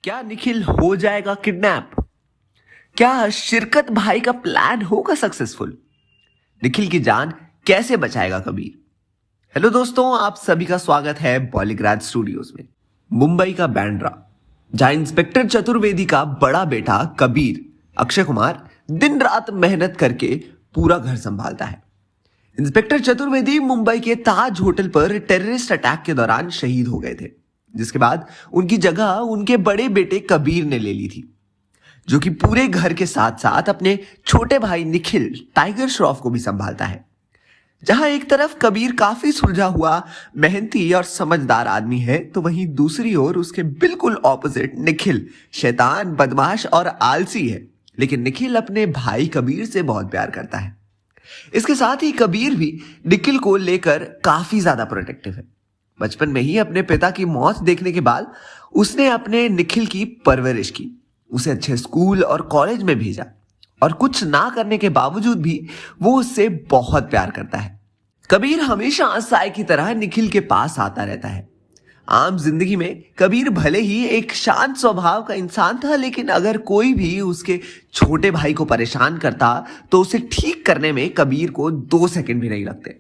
क्या निखिल हो जाएगा किडनैप? क्या शिरकत भाई का प्लान होगा सक्सेसफुल? निखिल की जान कैसे बचाएगा कबीर? हेलो दोस्तों, आप सभी का स्वागत है बॉलीग्राज स्टूडियोज में। मुंबई का बैंड्रा, जहां इंस्पेक्टर चतुर्वेदी का बड़ा बेटा कबीर अक्षय कुमार दिन रात मेहनत करके पूरा घर संभालता है। इंस्पेक्टर चतुर्वेदी मुंबई के ताज होटल पर टेररिस्ट अटैक के दौरान शहीद हो गए थे, जिसके बाद उनकी जगह उनके बड़े बेटे कबीर ने ले ली थी, जो कि पूरे घर के साथ साथ अपने छोटे भाई निखिल टाइगर श्रॉफ को भी संभालता है। जहां एक तरफ कबीर काफी सुलझा हुआ, मेहनती और समझदार आदमी है, तो वहीं दूसरी ओर उसके बिल्कुल ऑपोजिट निखिल शैतान, बदमाश और आलसी है। लेकिन निखिल अपने भाई कबीर से बहुत प्यार करता है। इसके साथ ही कबीर भी निखिल को लेकर काफी ज्यादा प्रोटेक्टिव है। बचपन में ही अपने पिता की मौत देखने के बाद उसने अपने निखिल की परवरिश की, उसे अच्छे स्कूल और कॉलेज में भेजा, और कुछ ना करने के बावजूद भी वो उससे बहुत प्यार करता है। कबीर हमेशा साय की तरह निखिल के पास आता रहता है। आम जिंदगी में कबीर भले ही एक शांत स्वभाव का इंसान था, लेकिन अगर कोई भी उसके छोटे भाई को परेशान करता तो उसे ठीक करने में कबीर को 2 सेकंड भी नहीं लगते।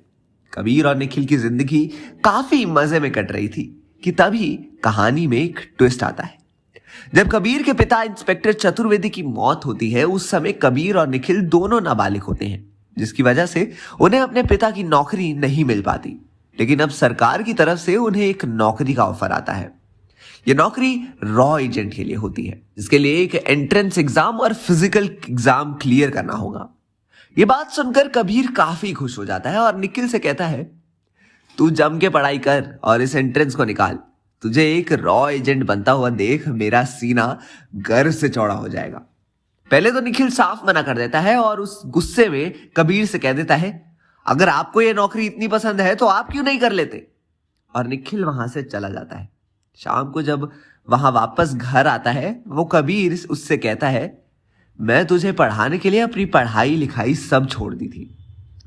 कबीर और निखिल की जिंदगी काफी मजे में कट रही थी कि तभी कहानी में एक ट्विस्ट आता है। जब कबीर के पिता इंस्पेक्टर चतुर्वेदी की मौत होती है, उस समय कबीर और निखिल दोनों नाबालिग होते हैं, जिसकी वजह से उन्हें अपने पिता की नौकरी नहीं मिल पाती। लेकिन अब सरकार की तरफ से उन्हें एक नौकरी का ऑफर आता है। यह नौकरी रॉ एजेंट के लिए होती है, जिसके लिए एक एंट्रेंस एग्जाम और फिजिकल एग्जाम क्लियर करना होगा। ये बात सुनकर कबीर काफी खुश हो जाता है और निखिल से कहता है, तू जम के पढ़ाई कर और इस एंट्रेंस को निकाल। तुझे एक रॉ एजेंट बनता हुआ देख मेरा सीना गर्व से चौड़ा हो जाएगा। पहले तो निखिल साफ मना कर देता है और उस गुस्से में कबीर से कह देता है, अगर आपको यह नौकरी इतनी पसंद है तो आप क्यों नहीं कर लेते? और निखिल वहां से चला जाता है। शाम को जब वहां वापस घर आता है, वो कबीर उससे कहता है, मैं तुझे पढ़ाने के लिए अपनी पढ़ाई लिखाई सब छोड़ दी थी।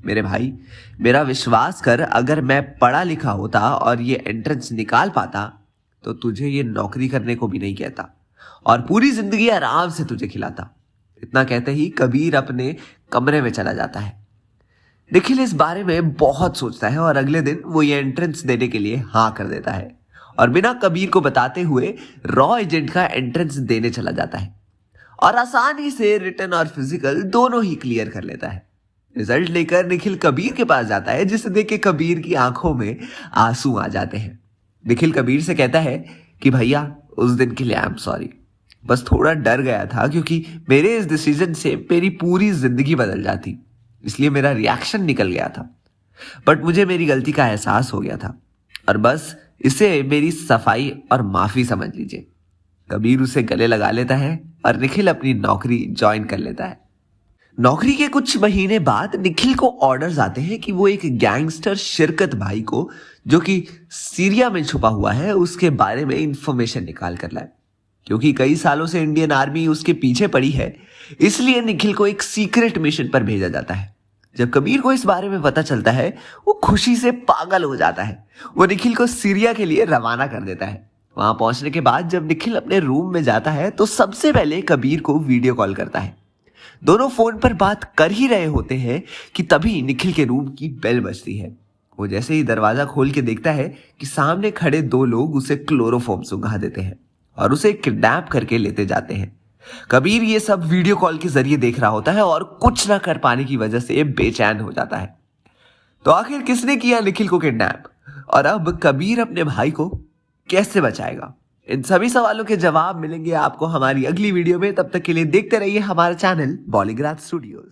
मेरे भाई, मेरा विश्वास कर, अगर मैं पढ़ा लिखा होता और ये एंट्रेंस निकाल पाता तो तुझे ये नौकरी करने को भी नहीं कहता और पूरी जिंदगी आराम से तुझे खिलाता। इतना कहते ही कबीर अपने कमरे में चला जाता है। निखिल इस बारे में बहुत सोचता है और अगले दिन वो ये एंट्रेंस देने के लिए हाँ कर देता है और बिना कबीर को बताते हुए रॉ एजेंट का एंट्रेंस देने चला जाता है और आसानी से रिटन और फिजिकल दोनों ही क्लियर कर लेता है। रिजल्ट लेकर निखिल कबीर के पास जाता है, जिसे देख के कबीर की आंखों में आंसू आ जाते हैं। निखिल कबीर से कहता है कि भैया, उस दिन के लिए आई एम सॉरी। बस थोड़ा डर गया था क्योंकि मेरे इस डिसीजन से मेरी पूरी जिंदगी बदल जाती, इसलिए मेरा रिएक्शन निकल गया था। बट मुझे मेरी गलती का एहसास हो गया था और बस इसे मेरी सफाई और माफी समझ लीजिए। कबीर उसे गले लगा लेता है और निखिल अपनी नौकरी ज्वाइन कर लेता है। नौकरी के कुछ महीने बाद निखिल को ऑर्डर्स आते हैं कि वो एक गैंगस्टर शिरकत भाई को, जो कि सीरिया में छुपा हुआ है, उसके बारे में इंफॉर्मेशन निकाल कर लाए। क्योंकि कई सालों से इंडियन आर्मी उसके पीछे पड़ी है, इसलिए निखिल को एक सीक्रेट मिशन पर भेजा जाता है। जब कबीर को इस बारे में पता चलता है, वो खुशी से पागल हो जाता है। वो निखिल को सीरिया के लिए रवाना कर देता है। वहां पहुंचने के बाद जब निखिल अपने रूम में जाता है तो सबसे पहले कबीर को वीडियो कॉल करता है। दोनों फोन पर बात कर ही रहे होते हैं कि तभी निखिल के रूम की बेल बजती है। वो जैसे ही दरवाजा खोल के देखता है कि सामने खड़े 2 लोग उसे क्लोरोफॉर्म सुंघा देते हैं और उसे किडनैप करके लेते जाते हैं। कबीर ये सब वीडियो कॉल के जरिए देख रहा होता है और कुछ ना कर पाने की वजह से बेचैन हो जाता है। तो आखिर किसने किया निखिल को किडनैप, और अब कबीर अपने भाई को कैसे बचाएगा? इन सभी सवालों के जवाब मिलेंगे आपको हमारी अगली वीडियो में। तब तक के लिए देखते रहिए हमारा चैनल बॉलीग्राज स्टूडियोज।